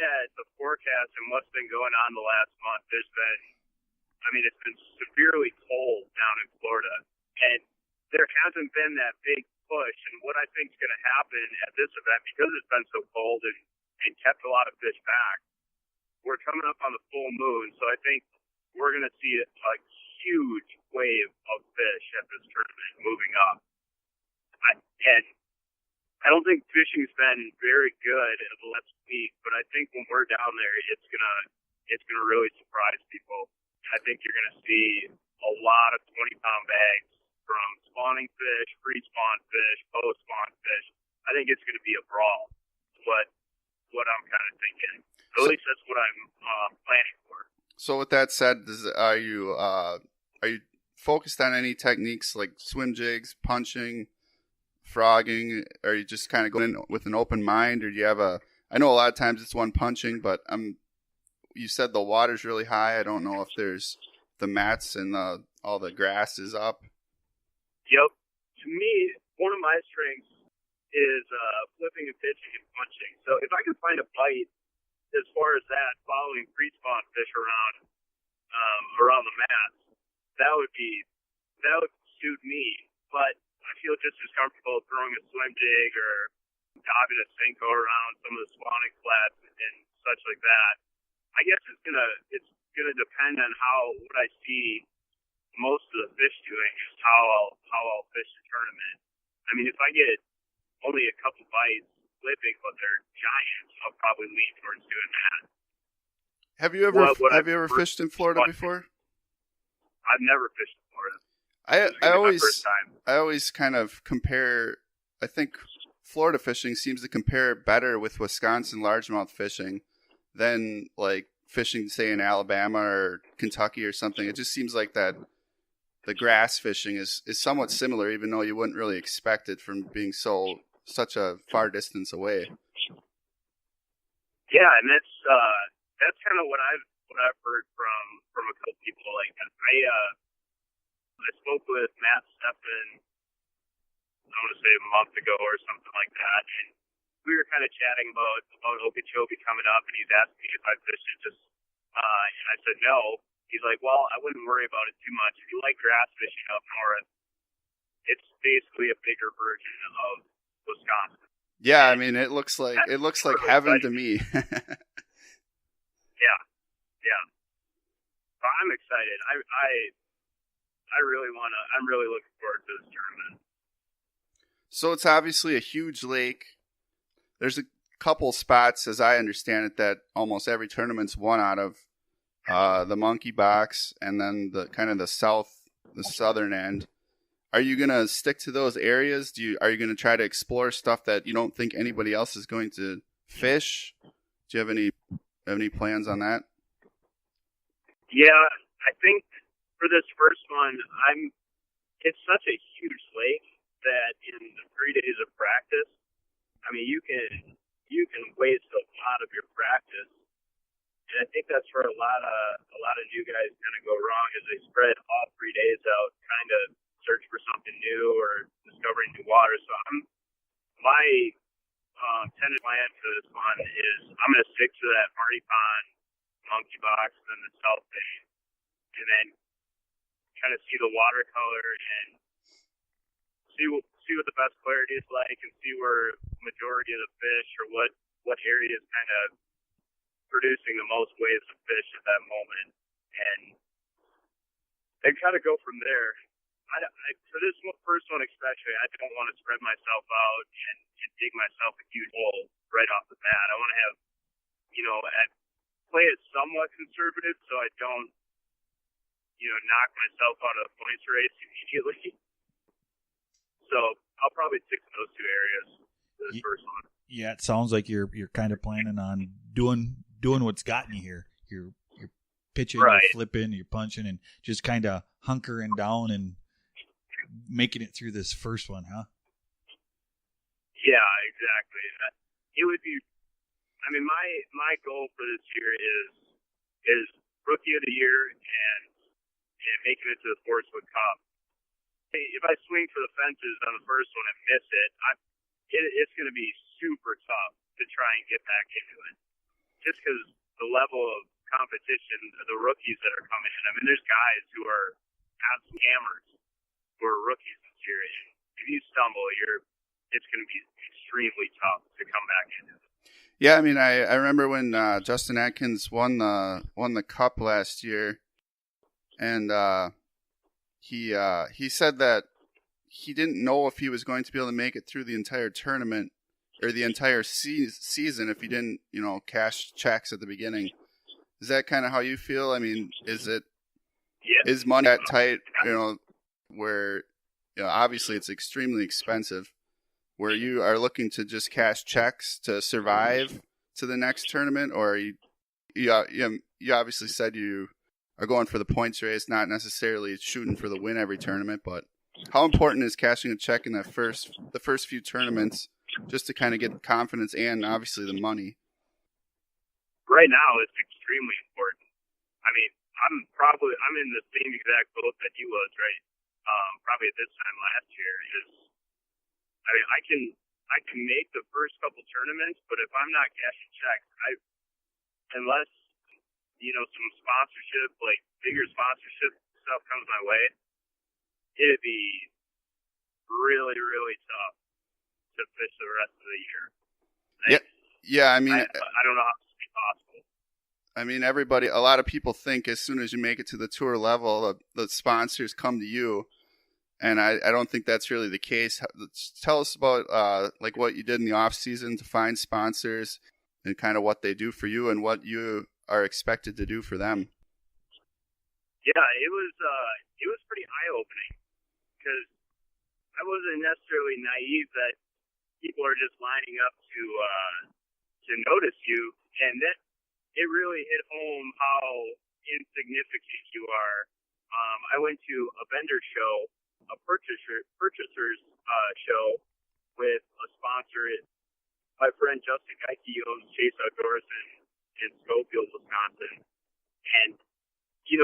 at the forecast and what's been going on the last month, it's been severely cold down in Florida, and there hasn't been that big push. And what I think is going to happen at this event, because it's been so cold and kept a lot of fish back, we're coming up on the full moon, so I think we're going to see a huge wave of fish at this tournament moving up. And I don't think fishing's been very good in the last week, but I think when we're down there, it's gonna really surprise people. I think you're gonna see a lot of 20-pound bags from spawning fish, pre-spawn fish, post-spawn fish. I think it's gonna be a brawl. What I'm kind of thinking. At least that's what I'm planning for. So with that said, are you focused on any techniques like swim jigs, punching, frogging? Are you just kind of going in with an open mind, or do you have I know a lot of times it's one punching, but you said the water's really high. I don't know if there's the mats and all the grass is up. Yep. To me, one of my strengths is flipping and pitching and punching. So if I can find a bite as far as that, following pre-spawn fish around the mats, that would suit me. But I feel just as comfortable throwing a swim jig or diving a Senko around some of the spawning flats and such like that. I guess it's gonna depend on what I see most of the fish doing, is how I'll fish the tournament. I mean, if I get only a couple bites flipping, but they're giants, I'll probably lean towards doing that. Have you ever fished in Florida before? I've never fished in Florida. I always kind of compare. I think Florida fishing seems to compare better with Wisconsin largemouth fishing than like fishing, say, in Alabama or Kentucky or something. It just seems like that the grass fishing is somewhat similar, even though you wouldn't really expect it from being such a far distance away. Yeah, and that's kind of what I've heard from a couple people. Like I spoke with Matt Steffen, I want to say a month ago or something like that, and we were kind of chatting about OkeeChobee coming up, and he's asked me if I fished it and I said no. He's like, well, I wouldn't worry about it too much. If you like grass fishing up north, it's basically a bigger version of Wisconsin. Yeah, I mean, it looks like heaven to me. Yeah. So I'm excited. I'm really looking forward to this tournament. So it's obviously a huge lake. There's a couple spots, as I understand it, that almost every tournament's won out of. The monkey box, and then the kind of the southern end. Are you gonna stick to those areas? Are you gonna try to explore stuff that you don't think anybody else is going to fish? Do you have any plans on that? Yeah, I think for this first one, it's such a huge lake that in the 3 days of practice, I mean, you can waste a lot of your practice. And I think that's where a lot of new guys kind of go wrong, is they spread all 3 days out, kind of search for something new or discovering new water. So my tentative plan for this one is I'm going to stick to that Marty Pond, monkey box, and then the South Bay, and then kind of see the watercolor and see what the best clarity is like, and see where majority of the fish or what area is kind of producing the most waves of fish at that moment, and kind of go from there. For this first one especially, I don't want to spread myself out and dig myself a huge hole right off the bat. I want to have, play it somewhat conservative so I don't, knock myself out of the points race immediately. So I'll probably stick to those two areas for this first one. Yeah, it sounds like you're kind of planning on doing what's gotten you here. You're pitching, right. You're flipping, you're punching, and just kind of hunkering down and making it through this first one, huh? Yeah, exactly. It would be. I mean, my goal for this year is rookie of the year and making it to the Sportswood Cup. If I swing for the fences on the first one and miss it, it's going to be super tough to try and get back into it. just because the level of competition, the rookies that are coming in. I mean, there's guys who are absolute hammers who are rookies this year. If you stumble, it's going to be extremely tough to come back into. Yeah, I mean, I remember when Justin Atkins won the Cup last year, and he said that he didn't know if he was going to be able to make it through the entire tournament or the entire season if he didn't, cash checks at the beginning. Is that kind of how you feel? I mean, is money that tight, where, obviously it's extremely expensive, where you are looking to just cash checks to survive to the next tournament, or you obviously said you are going for the points race, not necessarily shooting for the win every tournament, but how important is cashing a check in the first few tournaments just to kind of get confidence and obviously the money? Right now, it's extremely important. I mean, I'm in the same exact boat that you was, right? Probably at this time last year. I can make the first couple tournaments, but if I'm not cashing checks, unless some sponsorship, like bigger sponsorship stuff comes my way, it'd be really, really tough to fish the rest of the year. Yeah. I mean, I don't know how it's possible. I mean, a lot of people think as soon as you make it to the tour level, the sponsors come to you. And I don't think that's really the case. Tell us about like what you did in the off season to find sponsors and kind of what they do for you and what you are expected to do for them. Yeah, it was pretty eye opening because I wasn't necessarily naive that people are just lining up to notice you, and that it really hit home how insignificant you are. I went to a vendor show, a purchaser's show with a sponsor. My friend Justin Geike owns Chase Outdoors in Schofield, Wisconsin, and he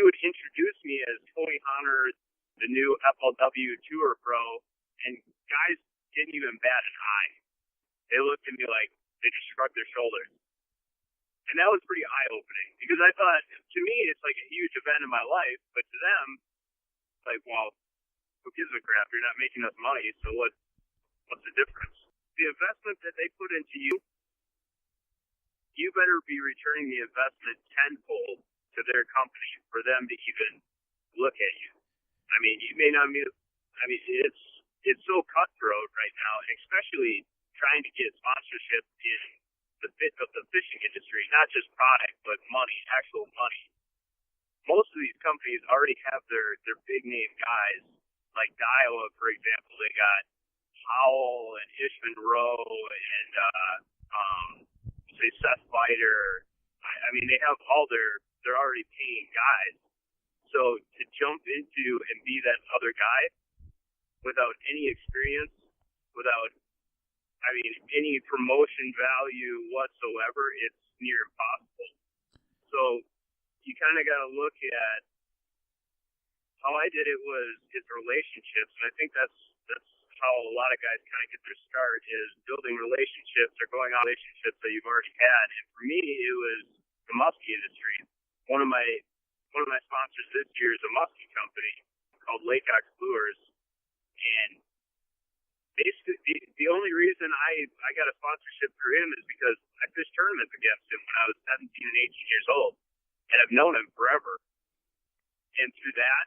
would introduce me as Cody Hahner, the new FLW Tour Pro, and guys didn't even bat an eye. They looked at me like they just shrugged their shoulders. And that was pretty eye-opening because I thought, to me, it's like a huge event in my life, but to them, like, well, who gives a crap? You're not making us money, so what's the difference? The investment that they put into you, you better be returning the investment tenfold to their company for them to even look at you. I mean, you may not be, it's so cutthroat right now, and especially trying to get sponsorship in the fishing industry, not just product, but money, actual money. Most of these companies already have their big name guys, like Daiwa, for example. They got Howell and Ishman Rowe and say Seth Fighter. I mean, they have they're already paying guys. So to jump into and be that other guy without any experience, without any promotion value whatsoever, it's near impossible. So you kind of got to look at how I did it is relationships, and I think that's how a lot of guys kind of get their start, is building relationships or going on relationships that you've already had. And for me, it was the muskie industry. One of my sponsors this year is a muskie company called Lake Ox Lures, and basically the only reason I got a sponsorship through him is because I fished tournaments against him when I was 17 and 18 years old, and I've known him forever. And through that,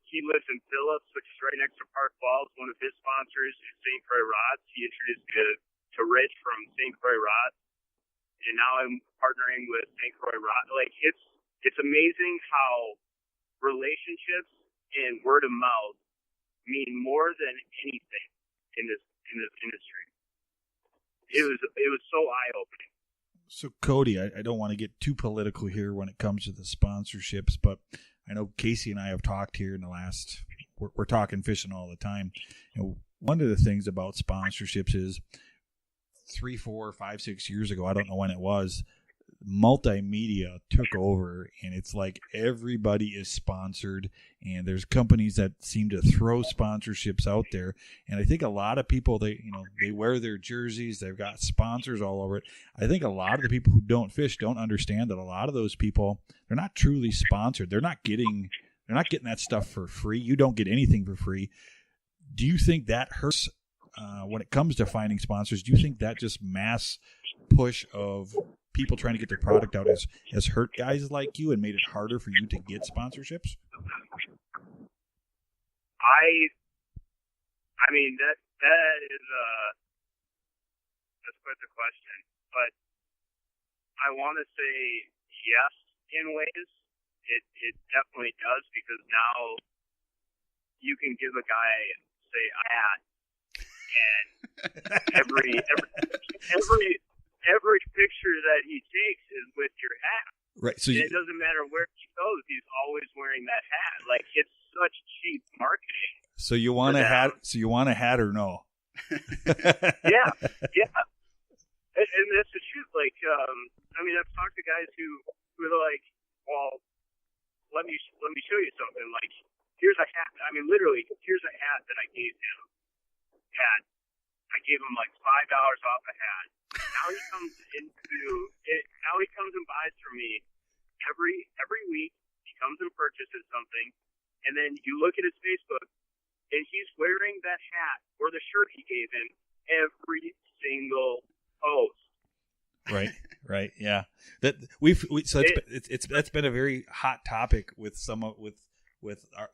he lives in Phillips, which is right next to Park Falls. One of his sponsors is St. Croix Rods. He introduced me to Rich from St. Croix Rods, and now I'm partnering with St. Croix Rods. Like, it's amazing how relationships and word of mouth mean more than anything in this industry. It was so eye-opening. So, Cody, I don't want to get too political here when it comes to the sponsorships, but I know Casey and I have talked here in the last – we're talking fishing all the time. One of the things about sponsorships is 3, 4, 5, 6 years ago, I don't know when it was, multimedia took over, and it's like everybody is sponsored, and there's companies that seem to throw sponsorships out there. And I think a lot of people, they wear their jerseys, they've got sponsors all over it. I think a lot of the people who don't fish don't understand that a lot of those people, they're not truly sponsored. They're not getting that stuff for free. You don't get anything for free. Do you think that hurts when it comes to finding sponsors? Do you think that just mass push of people trying to get their product out has hurt guys like you and made it harder for you to get sponsorships? I mean that is that's quite the question, but I want to say yes in ways. It definitely does, because now you can give a guy, say, a hat, and every picture that he takes is with your hat. Right. So it doesn't matter where he goes; he's always wearing that hat. Like, it's such cheap marketing. So you want a hat? So you want a hat or no? Yeah. And that's the truth. Like, I mean, I've talked to guys who are like, well, let me show you something. Like, here's a hat. I mean, literally, here's a hat that I gave him. I gave him like $5 off a hat. Now he comes and buys from me every week. He comes and purchases something, and then you look at his Facebook, and he's wearing that hat or the shirt he gave him every single post. Right, yeah. That's been a very hot topic with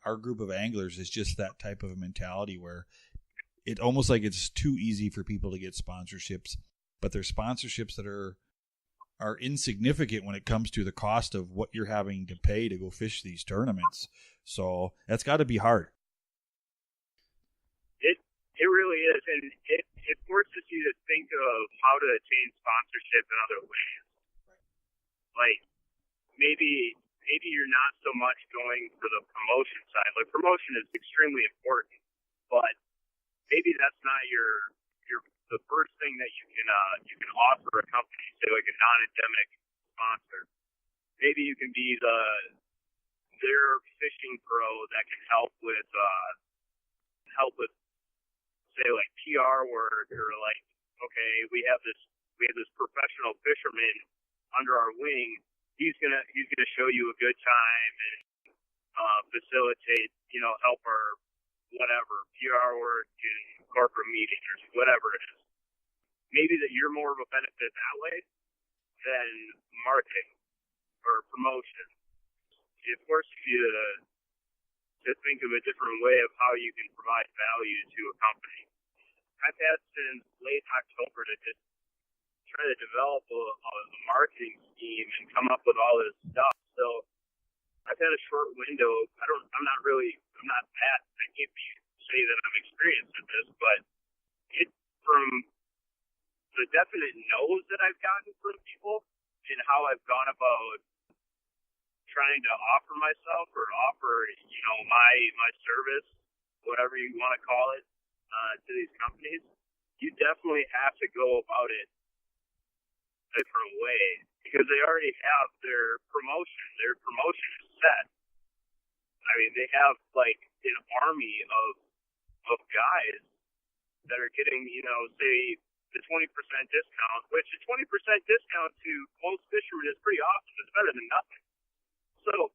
our group of anglers. Is just that type of mentality where it almost like it's too easy for people to get sponsorships, but they're sponsorships that are insignificant when it comes to the cost of what you're having to pay to go fish these tournaments. So that's got to be hard. It really is, and it forces you to think of how to attain sponsorship in other ways. Like, maybe you're not so much going for the promotion side. Like, promotion is extremely important, but maybe that's not the first thing that you can offer a company, say like a non-endemic sponsor. Maybe you can be their fishing pro that can help with say like PR work, or like, okay, we have this professional fisherman under our wing. He's gonna show you a good time and facilitate, help our whatever PR work and corporate meetings or whatever it is. Maybe that you're more of a benefit that way than marketing or promotion. It forces you to think of a different way of how you can provide value to a company. I've had since late October to just try to develop a marketing scheme and come up with all this stuff. So I've had a short window. I'm not that. I can't say that I'm experienced at this, but from the definite no's that I've gotten from people and how I've gone about trying to offer myself or offer, my service, whatever you want to call it, to these companies, you definitely have to go about it a different way, because they already have their promotion. Their promotion is set. I mean, they have like an army of guys that are getting, say, the 20% discount, which a 20% discount to most fishermen is pretty awesome. It's better than nothing. So,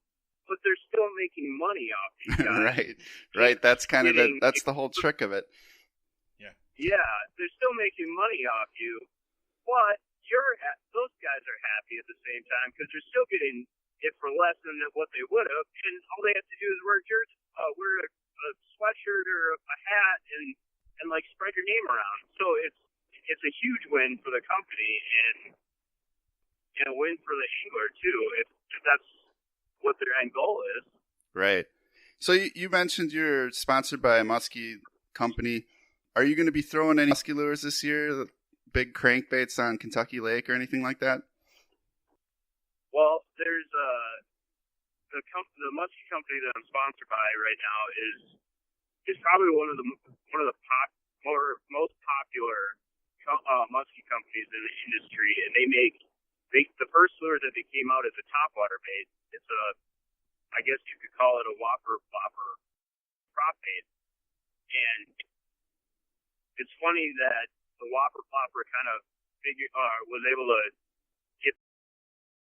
but they're still making money off these guys. Right. That's kind of that's the whole trick of it. Yeah, they're still making money off you, but those guys are happy at the same time because they're still getting it for less than what they would have, and all they have to do is wear a sweatshirt or a hat and like spread your name around. So it's a huge win for the company and a win for the angler too, if that's what their end goal is. Right. So you mentioned you're sponsored by a muskie company. Are you going to be throwing any musky lures this year? Big crankbaits on Kentucky Lake or anything like that? Well, there's the muskie company that I'm sponsored by right now is probably one of the most popular muskie companies in the industry, and they make the first lure that they came out as a topwater bait, it's I guess you could call it a whopper flopper prop bait. And it's funny that the whopper flopper kind of was able to